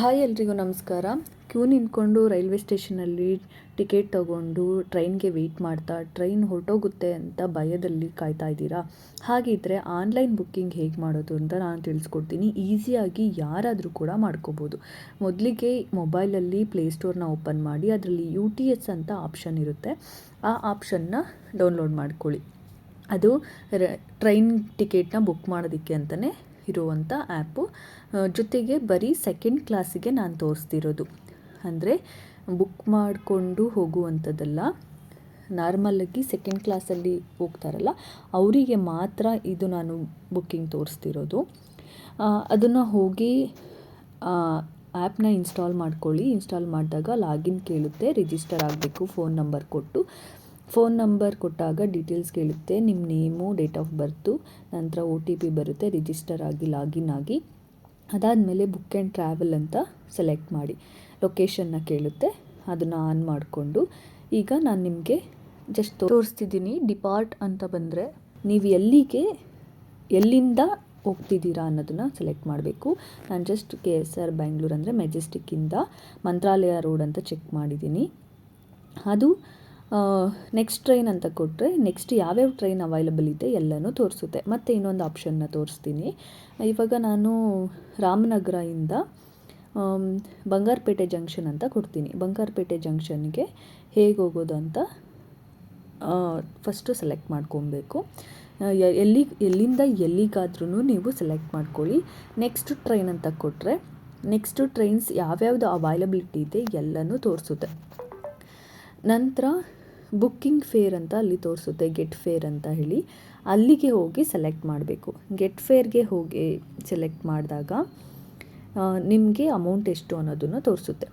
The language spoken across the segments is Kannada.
ಹಾಯ್ ಎಲ್ರಿಗೂ ನಮಸ್ಕಾರ. ಕ್ಯೂ ನಿಂತ್ಕೊಂಡು ರೈಲ್ವೆ ಸ್ಟೇಷನಲ್ಲಿ ಟಿಕೆಟ್ ತೊಗೊಂಡು ಟ್ರೈನ್ಗೆ ವೆಯ್ಟ್ ಮಾಡ್ತಾ ಟ್ರೈನ್ ಹೊರಟೋಗುತ್ತೆ ಅಂತ ಭಯದಲ್ಲಿ ಕಾಯ್ತಾ ಇದ್ದೀರಾ? ಹಾಗಿದ್ದರೆ ಆನ್ಲೈನ್ ಬುಕ್ಕಿಂಗ್ ಹೇಗೆ ಮಾಡೋದು ಅಂತ ನಾನು ತಿಳಿಸ್ಕೊಡ್ತೀನಿ. ಈಸಿಯಾಗಿ ಯಾರಾದರೂ ಕೂಡ ಮಾಡ್ಕೋಬೋದು. ಮೊದಲಿಗೆ ಮೊಬೈಲಲ್ಲಿ ಪ್ಲೇಸ್ಟೋರ್ನ ಓಪನ್ ಮಾಡಿ ಅದರಲ್ಲಿ UTS ಅಂತ ಆಪ್ಷನ್ ಇರುತ್ತೆ. ಆ ಆಪ್ಷನ್ನ ಡೌನ್ಲೋಡ್ ಮಾಡ್ಕೊಳ್ಳಿ. ಅದು ಟ್ರೈನ್ ಟಿಕೆಟ್ನ ಬುಕ್ ಮಾಡೋದಕ್ಕೆ ಅಂತಲೇ ಇರುವಂಥ ಆ್ಯಪು. ಜೊತೆಗೆ ಬರೀ ಸೆಕೆಂಡ್ ಕ್ಲಾಸಿಗೆ ನಾನು ತೋರಿಸ್ತಿರೋದು, ಅಂದರೆ ಬುಕ್ ಮಾಡಿಕೊಂಡು ಹೋಗುವಂಥದ್ದಲ್ಲ. ನಾರ್ಮಲಾಗಿ ಸೆಕೆಂಡ್ ಕ್ಲಾಸಲ್ಲಿ ಹೋಗ್ತಾರಲ್ಲ ಅವರಿಗೆ ಮಾತ್ರ ಇದು ನಾನು ಬುಕ್ಕಿಂಗ್ ತೋರಿಸ್ತಿರೋದು. ಅದನ್ನು ಹೋಗಿ ಆ್ಯಪ್ನ ಇನ್ಸ್ಟಾಲ್ ಮಾಡ್ಕೊಳ್ಳಿ. ಇನ್ಸ್ಟಾಲ್ ಮಾಡಿದಾಗ ಲಾಗಿನ್ ಕೇಳುತ್ತೆ, ರಿಜಿಸ್ಟರ್ ಆಗಬೇಕು ಫೋನ್ ನಂಬರ್ ಕೊಟ್ಟು. ಫೋನ್ ನಂಬರ್ ಕೊಟ್ಟಾಗ ಡೀಟೇಲ್ಸ್ ಕೇಳುತ್ತೆ, ನಿಮ್ಮ ನೇಮು, ಡೇಟ್ ಆಫ್ ಬರ್ತು, ನಂತರ OTP ಬರುತ್ತೆ. ರಿಜಿಸ್ಟರ್ ಆಗಿ ಲಾಗಿನ್ ಆಗಿ ಅದಾದಮೇಲೆ ಬುಕ್ ಆ್ಯಂಡ್ ಟ್ರಾವೆಲ್ ಅಂತ ಸೆಲೆಕ್ಟ್ ಮಾಡಿ. ಲೊಕೇಶನ್ನ ಕೇಳುತ್ತೆ, ಅದನ್ನು ಆನ್ ಮಾಡಿಕೊಂಡು ಈಗ ನಾನು ನಿಮಗೆ ಜಸ್ಟ್ ತೋರಿಸ್ತಿದ್ದೀನಿ. ಡಿಪಾರ್ಟ್ ಅಂತ ಬಂದರೆ ನೀವು ಎಲ್ಲಿಂದ ಹೋಗ್ತಿದ್ದೀರಾ ಅನ್ನೋದನ್ನು ಸೆಲೆಕ್ಟ್ ಮಾಡಬೇಕು. ನಾನು ಜಸ್ಟ್ KSR ಬ್ಯಾಂಗ್ಳೂರ್ ಅಂದರೆ ಮೆಜೆಸ್ಟಿಕ್ಕಿಂದ ಮಂತ್ರಾಲಯ ರೋಡ್ ಅಂತ ಚೆಕ್ ಮಾಡಿದ್ದೀನಿ. ಅದು ನೆಕ್ಸ್ಟ್ ಟ್ರೈನ್ ಅಂತ ಕೊಟ್ಟರೆ ನೆಕ್ಸ್ಟ್ ಯಾವ್ಯಾವ ಟ್ರೈನ್ ಅವೈಲಬಲ್ ಇದೆ ಎಲ್ಲನೂ ತೋರಿಸುತ್ತೆ. ಮತ್ತು ಇನ್ನೊಂದು ಆಪ್ಷನ್ನ ತೋರಿಸ್ತೀನಿ. ಇವಾಗ ನಾನು ರಾಮನಗರದಿಂದ ಬಂಗಾರಪೇಟೆ ಜಂಕ್ಷನ್ ಅಂತ ಕೊಡ್ತೀನಿ. ಬಂಗಾರಪೇಟೆ ಜಂಕ್ಷನ್ಗೆ ಹೇಗೆ ಹೋಗೋದು ಅಂತ ಫಸ್ಟು ಸೆಲೆಕ್ಟ್ ಮಾಡ್ಕೊಬೇಕು. ಎಲ್ಲಿಂದ ಎಲ್ಲಿಗಾದ್ರೂ ನೀವು ಸೆಲೆಕ್ಟ್ ಮಾಡ್ಕೊಳ್ಳಿ. ನೆಕ್ಸ್ಟ್ ಟ್ರೈನ್ ಅಂತ ಕೊಟ್ಟರೆ ನೆಕ್ಸ್ಟ್ ಟ್ರೈನ್ಸ್ ಯಾವ್ಯಾವುದು ಅವೈಲಬಿಲಿಟಿ ಇದೆ ಎಲ್ಲನೂ ತೋರಿಸುತ್ತೆ. ನಂತರ ಬುಕ್ಕಿಂಗ್ ಫೇರ್ ಅಂತ ಅಲ್ಲಿ ತೋರಿಸುತ್ತೆ, ಗೆಟ್ ಫೇರ್ ಅಂತ ಹೇಳಿ. ಅಲ್ಲಿಗೆ ಹೋಗಿ ಸೆಲೆಕ್ಟ್ ಮಾಡಬೇಕು. ಗೆಟ್ ಫೇರ್ಗೆ ಹೋಗಿ ಸೆಲೆಕ್ಟ್ ಮಾಡಿದಾಗ ನಿಮಗೆ ಅಮೌಂಟ್ ಎಷ್ಟು ಅನ್ನೋದನ್ನು ತೋರಿಸುತ್ತೆ.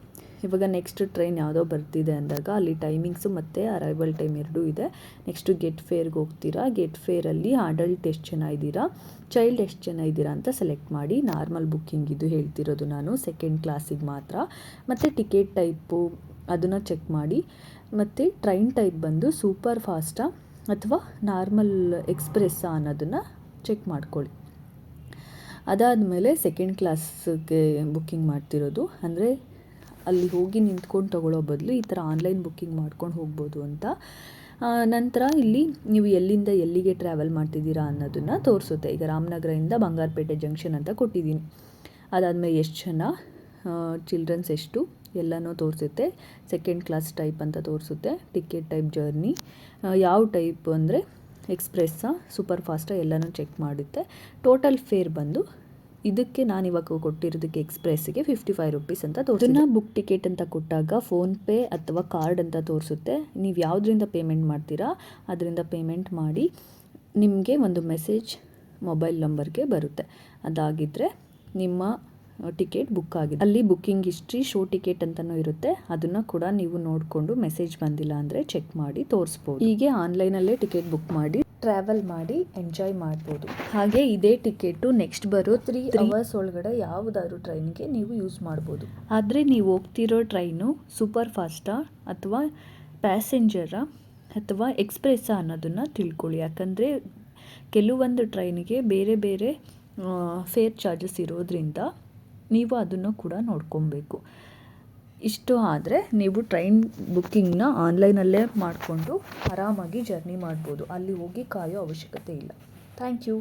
ಇವಾಗ ನೆಕ್ಸ್ಟ್ ಟ್ರೈನ್ ಯಾವುದೋ ಬರ್ತಿದೆ ಅಂದಾಗ ಅಲ್ಲಿ ಟೈಮಿಂಗ್ಸು ಮತ್ತು ಅರೈವಲ್ ಟೈಮ್ ಎರಡೂ ಇದೆ. ನೆಕ್ಸ್ಟು ಗೆಟ್ ಫೇರ್ಗೆ ಹೋಗ್ತೀರಾ. ಗೆಟ್ ಫೇರಲ್ಲಿ ಅಡಲ್ಟ್ ಎಷ್ಟು ಜನ ಇದ್ದೀರಾ, ಚೈಲ್ಡ್ ಎಷ್ಟು ಜನ ಇದ್ದೀರಾ ಅಂತ ಸೆಲೆಕ್ಟ್ ಮಾಡಿ. ನಾರ್ಮಲ್ ಬುಕ್ಕಿಂಗ್ ಇದು ಹೇಳ್ತಿರೋದು ನಾನು, ಸೆಕೆಂಡ್ ಕ್ಲಾಸಿಗೆ ಮಾತ್ರ. ಮತ್ತು ಟಿಕೆಟ್ ಟೈಪು ಅದನ್ನು ಚೆಕ್ ಮಾಡಿ. ಮತ್ತು ಟ್ರೈನ್ ಟೈಪ್ ಬಂದು ಸೂಪರ್ ಫಾಸ್ಟಾ ಅಥವಾ ನಾರ್ಮಲ್ ಎಕ್ಸ್ಪ್ರೆಸ್ಸಾ ಅನ್ನೋದನ್ನು ಚೆಕ್ ಮಾಡ್ಕೊಳ್ಳಿ. ಅದಾದಮೇಲೆ ಸೆಕೆಂಡ್ ಕ್ಲಾಸ್ಗೆ ಬುಕ್ಕಿಂಗ್ ಮಾಡ್ತಿರೋದು, ಅಂದರೆ ಅಲ್ಲಿ ಹೋಗಿ ನಿಂತ್ಕೊಂಡು ತೊಗೊಳ್ಳೋ ಬದಲು ಈ ಥರ ಆನ್ಲೈನ್ ಬುಕ್ಕಿಂಗ್ ಮಾಡ್ಕೊಂಡು ಹೋಗ್ಬೋದು ಅಂತ. ನಂತರ ಇಲ್ಲಿ ನೀವು ಎಲ್ಲಿಂದ ಎಲ್ಲಿಗೆ ಟ್ರಾವೆಲ್ ಮಾಡ್ತಿದ್ದೀರಾ ಅನ್ನೋದನ್ನು ತೋರಿಸುತ್ತೆ. ಈಗ ರಾಮನಗರದಿಂದ ಬಂಗಾರಪೇಟೆ ಜಂಕ್ಷನ್ ಅಂತ ಕೊಟ್ಟಿದ್ದೀನಿ. ಅದಾದಮೇಲೆ ಎಷ್ಟು ಜನ, ಚಿಲ್ಡ್ರನ್ಸ್ ಎಷ್ಟು ಎಲ್ಲನೂ ತೋರಿಸುತ್ತೆ. ಸೆಕೆಂಡ್ ಕ್ಲಾಸ್ ಟೈಪ್ ಅಂತ ತೋರಿಸುತ್ತೆ. ಟಿಕೆಟ್ ಟೈಪ್ ಜರ್ನಿ ಯಾವ ಟೈಪ್ ಅಂದರೆ ಎಕ್ಸ್ಪ್ರೆಸ್ಸಾ ಸೂಪರ್ ಫಾಸ್ಟಾ ಎಲ್ಲನೂ ಚೆಕ್ ಮಾಡುತ್ತೆ. ಟೋಟಲ್ ಫೇರ್ ಬಂದು ಇದಕ್ಕೆ ನಾನು ಇವಾಗ ಕೊಟ್ಟಿರೋದಕ್ಕೆ ಎಕ್ಸ್ಪ್ರೆಸ್ಸಿಗೆ 55 ರೂಪೀಸ್ ಅಂತ ತೋರಿಸುತ್ತೆ. ಬುಕ್ ಟಿಕೆಟ್ ಅಂತ ಕೊಟ್ಟಾಗ ಫೋನ್ಪೇ ಅಥವಾ ಕಾರ್ಡ್ ಅಂತ ತೋರಿಸುತ್ತೆ. ನೀವು ಯಾವುದರಿಂದ ಪೇಮೆಂಟ್ ಮಾಡ್ತೀರಾ ಅದರಿಂದ ಪೇಮೆಂಟ್ ಮಾಡಿ ನಿಮಗೆ ಒಂದು ಮೆಸೇಜ್ ಮೊಬೈಲ್ ನಂಬರ್ಗೆ ಬರುತ್ತೆ. ಅದಾಗಿದ್ದರೆ ನಿಮ್ಮ ಟಿಕೆಟ್ ಬುಕ್ ಆಗಿದೆ. ಅಲ್ಲಿ ಬುಕ್ಕಿಂಗ್ ಹಿಸ್ಟ್ರಿ, ಶೋ ಟಿಕೆಟ್ ಅಂತಲೂ ಇರುತ್ತೆ. ಅದನ್ನು ಕೂಡ ನೀವು ನೋಡಿಕೊಂಡು ಮೆಸೇಜ್ ಬಂದಿಲ್ಲ ಅಂದರೆ ಚೆಕ್ ಮಾಡಿ ತೋರಿಸ್ಬೋದು. ಹೀಗೆ ಆನ್ಲೈನಲ್ಲೇ ಟಿಕೆಟ್ ಬುಕ್ ಮಾಡಿ ಟ್ರಾವೆಲ್ ಮಾಡಿ ಎಂಜಾಯ್ ಮಾಡ್ಬೋದು. ಹಾಗೆ ಇದೇ ಟಿಕೆಟು ನೆಕ್ಸ್ಟ್ ಬರೋ 3 ಅವರ್ಸ್ ಒಳಗಡೆ ಯಾವುದಾದ್ರು ಟ್ರೈನ್ಗೆ ನೀವು ಯೂಸ್ ಮಾಡ್ಬೋದು. ಆದರೆ ನೀವು ಹೋಗ್ತಿರೋ ಟ್ರೈನು ಸೂಪರ್ ಫಾಸ್ಟಾ ಅಥವಾ ಪ್ಯಾಸೆಂಜರಾ ಅಥವಾ ಎಕ್ಸ್ಪ್ರೆಸ್ಸಾ ಅನ್ನೋದನ್ನು ತಿಳ್ಕೊಳ್ಳಿ. ಯಾಕಂದರೆ ಕೆಲವೊಂದು ಟ್ರೈನಿಗೆ ಬೇರೆ ಬೇರೆ ಫೇರ್ ಚಾರ್ಜಸ್ ಇರೋದ್ರಿಂದ ನೀವು ಅದನ್ನು ಕೂಡ ನೋಡ್ಕೊಬೇಕು. ಇಷ್ಟು ಆದರೆ ನೀವು ಟ್ರೈನ್ ಬುಕ್ಕಿಂಗ್ನ ಆನ್ಲೈನಲ್ಲೇ ಮಾಡಿಕೊಂಡು ಆರಾಮಾಗಿ ಜರ್ನಿ ಮಾಡ್ಬೋದು. ಅಲ್ಲಿ ಹೋಗಿ ಕಾಯೋ ಅವಶ್ಯಕತೆ ಇಲ್ಲ. Thank you.